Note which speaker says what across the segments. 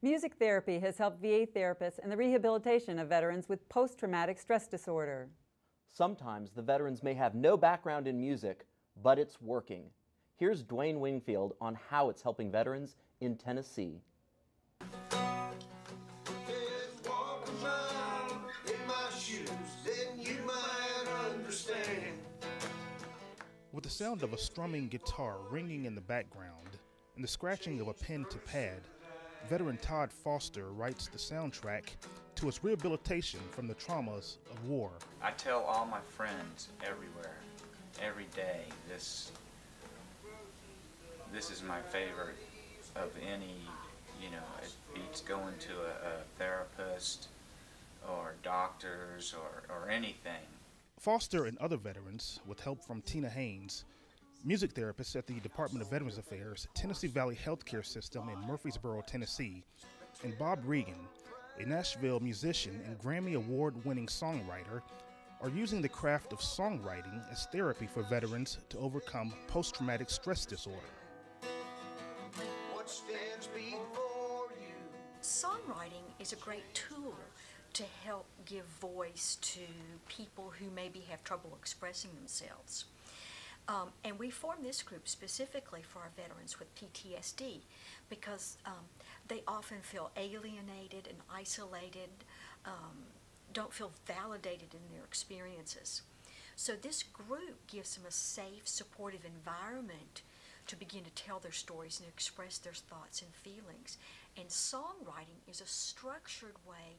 Speaker 1: Music therapy has helped VA therapists in the rehabilitation of veterans with post-traumatic stress disorder.
Speaker 2: Sometimes the veterans may have no background in music, but it's working. Here's Dwayne Wingfield on how it's helping veterans in Tennessee.
Speaker 3: With the sound of a strumming guitar ringing in the background and the scratching of a pen to pad, veteran Todd Foster writes the soundtrack to his rehabilitation from the traumas of war.
Speaker 4: I tell all my friends everywhere, every day, this is my favorite of any, it beats going to a therapist or doctors or anything.
Speaker 3: Foster and other veterans, with help from Tina Haynes, music therapist at the Department of Veterans Affairs, Tennessee Valley Healthcare System in Murfreesboro, Tennessee, and Bob Regan, a Nashville musician and Grammy Award-winning songwriter, are using the craft of songwriting as therapy for veterans to overcome post-traumatic stress disorder.
Speaker 5: What stands before you?
Speaker 6: Songwriting is a great tool to help give voice to people who maybe have trouble expressing themselves. And we formed this group specifically for our veterans with PTSD because they often feel alienated and isolated, don't feel validated in their experiences. So this group gives them a safe, supportive environment to begin to tell their stories and express their thoughts and feelings. And songwriting is a structured way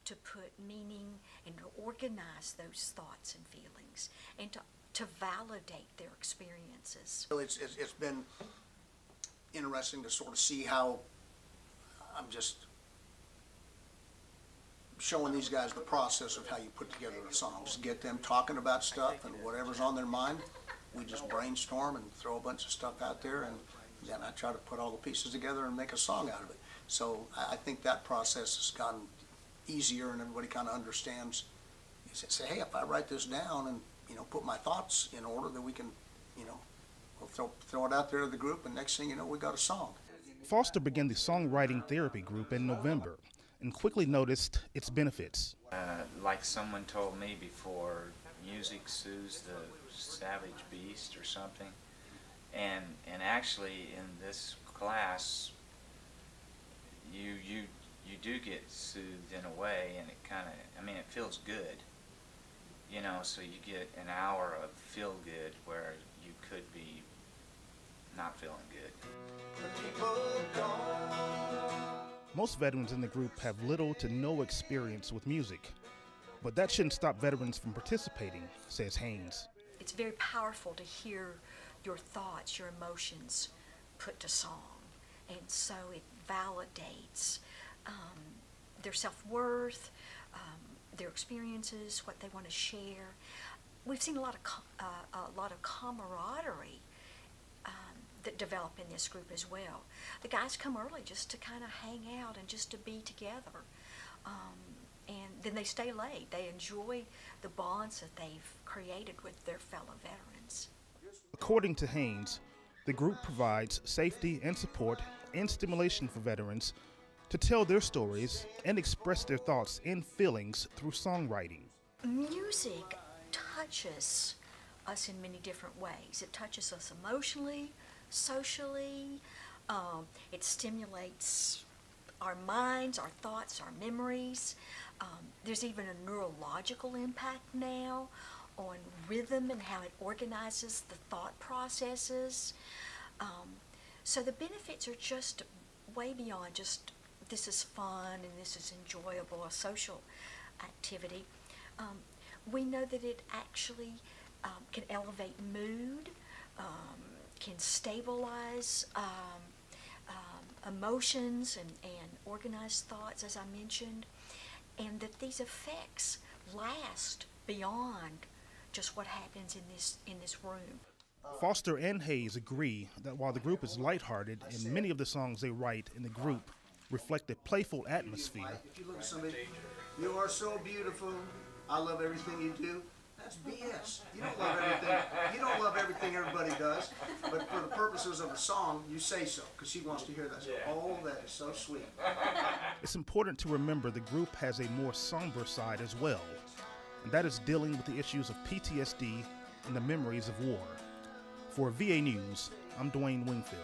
Speaker 6: to put meaning and to organize those thoughts and feelings and to validate their experiences.
Speaker 5: So it's been interesting to sort of see how I'm just showing these guys the process of how you put together a song. Just get them talking about stuff and whatever's on their mind. We just brainstorm and throw a bunch of stuff out there, and then I try to put all the pieces together and make a song out of it. So I think that process has gotten easier, and everybody kind of understands. You say, hey, if I write this down and put my thoughts in order, that we can, we'll throw it out there to the group, and next thing you know, we got a song.
Speaker 3: Foster began the songwriting therapy group in November and quickly noticed its benefits.
Speaker 4: Like someone told me before, music soothes the savage beast or something, and actually in this class, you do get soothed in a way, and it feels good, so you get an hour of feel good where you could be not feeling good.
Speaker 3: Most veterans in the group have little to no experience with music, but that shouldn't stop veterans from participating, says Haynes.
Speaker 6: It's very powerful to hear your thoughts, your emotions put to song, and so it validates their self-worth, their experiences, what they want to share. We've seen a lot of camaraderie that develop in this group as well. The guys come early just to kind of hang out and just to be together, and then they stay late. They enjoy the bonds that they've created with their fellow veterans.
Speaker 3: According to Haynes, the group provides safety and support and stimulation for veterans to tell their stories and express their thoughts and feelings through songwriting.
Speaker 6: Music touches us in many different ways. It touches us emotionally, socially. It stimulates our minds, our thoughts, our memories. There's even a neurological impact now on rhythm and how it organizes the thought processes. So the benefits are just way beyond just this is fun and this is enjoyable, a social activity. We know that it actually can elevate mood, can stabilize emotions and organize thoughts, as I mentioned, and that these effects last beyond just what happens in this room.
Speaker 3: Foster and Hayes agree that while the group is lighthearted and many of the songs they write in the group reflect a playful atmosphere,
Speaker 5: If you look at somebody, you are so beautiful, I love everything you do, That's BS. You don't love everything. You don't love everything everybody does, but for the purposes of the song, you say so because she wants to hear that. So, oh, that is so sweet.
Speaker 3: It's important to remember the group has a more somber side as well, and that is dealing with the issues of PTSD and the memories of war. For VA News, I'm Dwayne Wingfield.